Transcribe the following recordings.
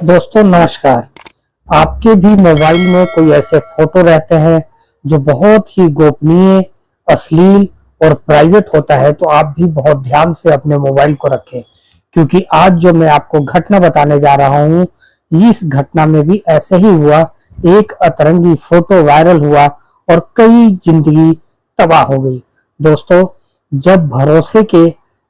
दोस्तों नमस्कार। आपके भी मोबाइल में कोई ऐसे फोटो रहते हैं जो बहुत ही गोपनीय, अश्लील और प्राइवेट होता है, तो आप भी बहुत ध्यान से अपने मोबाइल को रखें, क्योंकि आज जो मैं आपको घटना बताने जा रहा हूं, इस घटना में भी ऐसे ही हुआ। एक अतरंगी फोटो वायरल हुआ और कई जिंदगी तबाह हो गई। दोस्तों, जब भरोसे के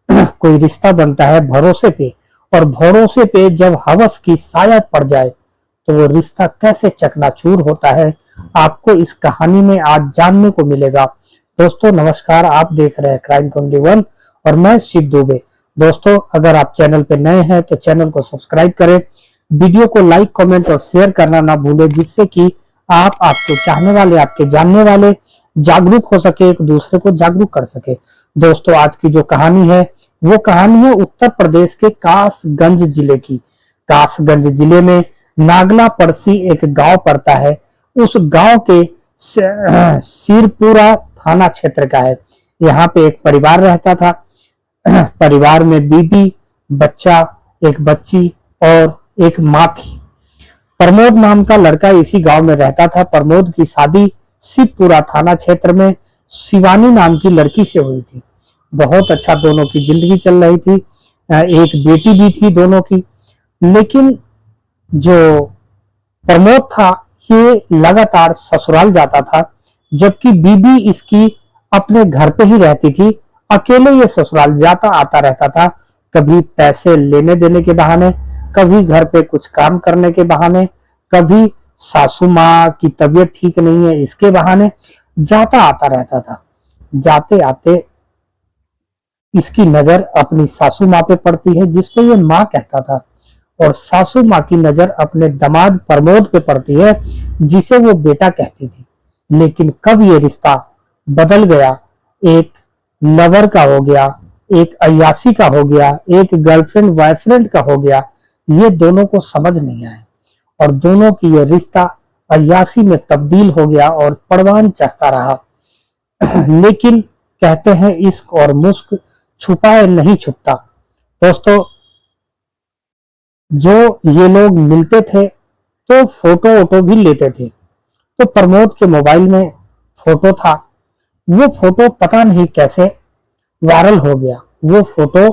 कोई रिश्ता बनता है भरोसे पे, और भरोसे पे जब हवस की साया पड़ जाए तो वो रिश्ता कैसे चकनाचूर होता है, आपको इस कहानी में आज जानने को मिलेगा। दोस्तों नमस्कार, आप देख रहे हैं क्राइम कॉमेडी 1 और मैं शिव दुबे। दोस्तों, अगर आप चैनल पे नए हैं तो चैनल को सब्सक्राइब करें, वीडियो को लाइक, कमेंट और शेयर करना ना भूलें, जिससे कि आप, आपके चाहने वाले, आपके जानने वाले जागरूक हो सके, एक दूसरे को जागरूक कर सके। दोस्तों, आज की जो कहानी है वो कहानी है उत्तर प्रदेश के कासगंज जिले की। कासगंज जिले में नागला पड़सी एक गांव पड़ता है। उस गांव के सिरपुरा थाना क्षेत्र का है। यहाँ पे एक परिवार रहता था। परिवार में बीबी, बच्चा, एक बच्ची और एक माँ थी। प्रमोद नाम का लड़का इसी गांव में रहता था। प्रमोद की शादी शिवपुरा थाना क्षेत्र में शिवानी नाम की लड़की से हुई थी। बहुत अच्छा दोनों की जिंदगी चल रही थी। एक बेटी भी थी दोनों की। लेकिन जो प्रमोद था ये लगातार ससुराल जाता था, जबकि बीबी इसकी अपने घर पे ही रहती थी। अकेले ये ससुराल जाता आता रहता था, कभी पैसे लेने देने के बहाने, कभी घर पे कुछ काम करने के बहाने, कभी सासू माँ की तबीयत ठीक नहीं है इसके बहाने जाता आता रहता था। जाते आते इसकी नजर अपनी सासू माँ पे पड़ती है, जिसको ये माँ कहता था, और सासू माँ की नजर अपने दामाद प्रमोद पे पड़ती है, जिसे वो बेटा कहती थी। लेकिन कब ये रिश्ता बदल गया, एक लवर का हो गया, एक अय्यासी का हो गया, एक गर्लफ्रेंड बॉयफ्रेंड का हो गया, ये दोनों को समझ नहीं आया और दोनों की ये रिश्ता अय्यासी में तब्दील हो गया और परवान चढ़ता रहा। लेकिन कहते हैं इश्क और मुश्क छुपाए नहीं छुपता। दोस्तों, जो ये लोग मिलते थे तो फोटो वोटो भी लेते थे। तो प्रमोद के मोबाइल में फोटो था, वो फोटो पता नहीं कैसे वायरल हो गया। वो फोटो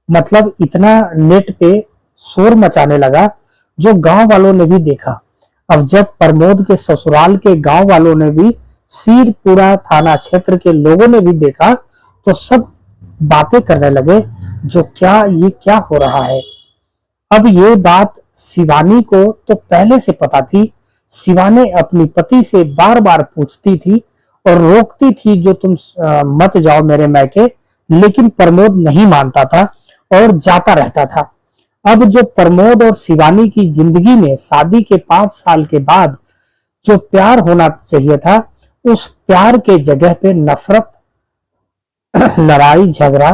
मतलब इतना नेट पे शोर मचाने लगा, जो गांव वालों ने भी देखा। अब जब प्रमोद के ससुराल के गांव वालों ने भी, सिरपुरा थाना क्षेत्र के लोगों ने भी देखा, तो सब बातें करने लगे, जो ये क्या हो रहा है। अब ये बात शिवानी को तो पहले से पता थी। शिवानी अपनी पति से बार बार पूछती थी और रोकती थी, जो तुम मत जाओ मेरे मैके, लेकिन प्रमोद नहीं मानता था और जाता रहता था। अब जो प्रमोद और शिवानी की जिंदगी में शादी के 5 साल के बाद जो प्यार होना चाहिए था, उस प्यार के जगह पे नफरत, लड़ाई झगड़ा,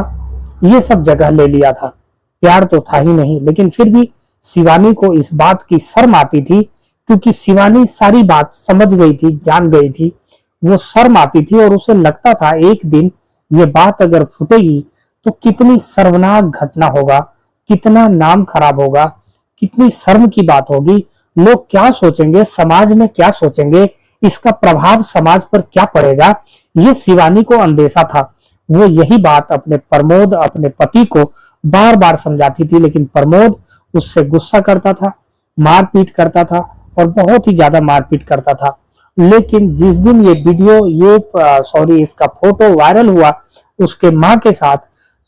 ये सब जगह ले लिया था। प्यार तो था ही नहीं। लेकिन फिर भी शिवानी को इस बात की शर्म आती थी, क्योंकि शिवानी सारी बात समझ गई थी, जान गई थी। वो शर्म आती थी और उसे लगता था एक दिन ये बात अगर फूटेगी तो कितनी शर्मनाक घटना होगा, कितना नाम खराब होगा, कितनी शर्म की बात होगी। लोग क्या सोचेंगे, समाज में क्या सोचेंगे, इसका प्रभाव समाज पर क्या पड़ेगा, ये शिवानी को अंदेशा था। वो यही बात अपने प्रमोद, अपने पति को बार बार समझाती थी, लेकिन प्रमोद उससे गुस्सा करता था, मारपीट करता था और बहुत ही ज्यादा मारपीट करता था। लेकिन जिस दिन ये वीडियो इसका फोटो वायरल हुआ उसके माँ के साथ,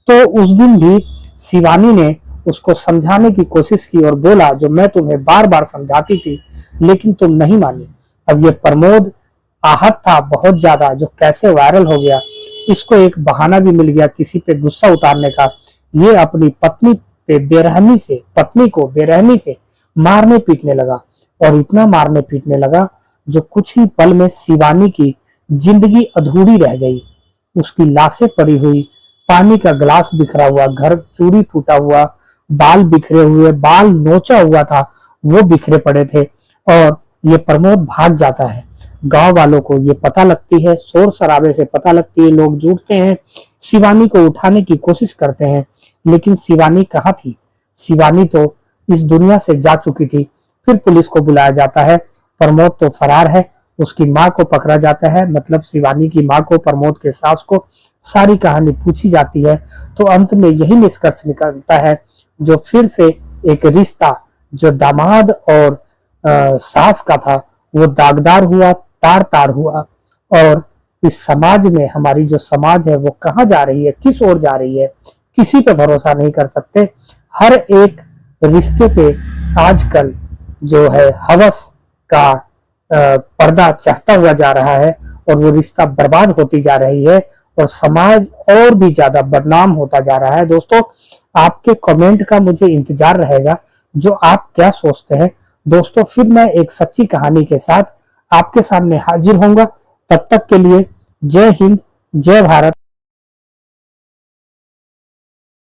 तो उस दिन भी शिवानी ने उसको समझाने की कोशिश की और बोला, जो मैं तुम्हें बार बार समझाती थी लेकिन तुम नहीं मानी। अब ये प्रमोद आहत था बहुत ज्यादा, जो कैसे वायरल हो गया। इसको एक बहाना भी मिल गया किसी पे गुस्सा उतारने का। ये अपनी पत्नी को बेरहमी से मारने पीटने लगा, और इतना मारने पीटने लगा जो कुछ ही पल में शिवानी की जिंदगी अधूरी रह गई। उसकी लाशें पड़ी हुई, पानी का गिलास बिखरा हुआ, घर चूड़ी टूटा हुआ, बाल बिखरे हुए, बाल नोचा हुआ था, वो बिखरे पड़े थे। और ये प्रमोद भाग जाता है। गांव वालों को ये पता लगती है, शोर शराबे से पता लगती है, लोग जुटते हैं, शिवानी को उठाने की कोशिश करते हैं, लेकिन शिवानी कहाँ थी। शिवानी तो इस दुनिया से जा चुकी थी। फिर पुलिस को बुलाया जाता है, प्रमोद तो फरार है। उसकी माँ को पकड़ा जाता है, मतलब शिवानी की माँ को, प्रमोद के सास को सारी कहानी पूछी जाती है। तो अंत में यही निष्कर्ष निकलता है, जो फिर से एक रिश्ता जो दामाद और सास का था वो दागदार हुआ, तार तार हुआ। और इस समाज में, हमारी जो समाज है वो कहाँ जा रही है, किस ओर जा रही है, किसी पे भरोसा नहीं कर सकते। हर एक रिश्ते पे आजकल जो है हवस का पर्दा चढ़ता हुआ जा रहा है और वो रिश्ता बर्बाद होती जा रही है और समाज और भी ज्यादा बदनाम होता जा रहा है। दोस्तों, आपके कमेंट का मुझे इंतजार रहेगा, जो आप क्या सोचते हैं। दोस्तों, फिर मैं एक सच्ची कहानी के साथ आपके सामने हाजिर होऊंगा। तब तक के लिए जय हिंद, जय भारत।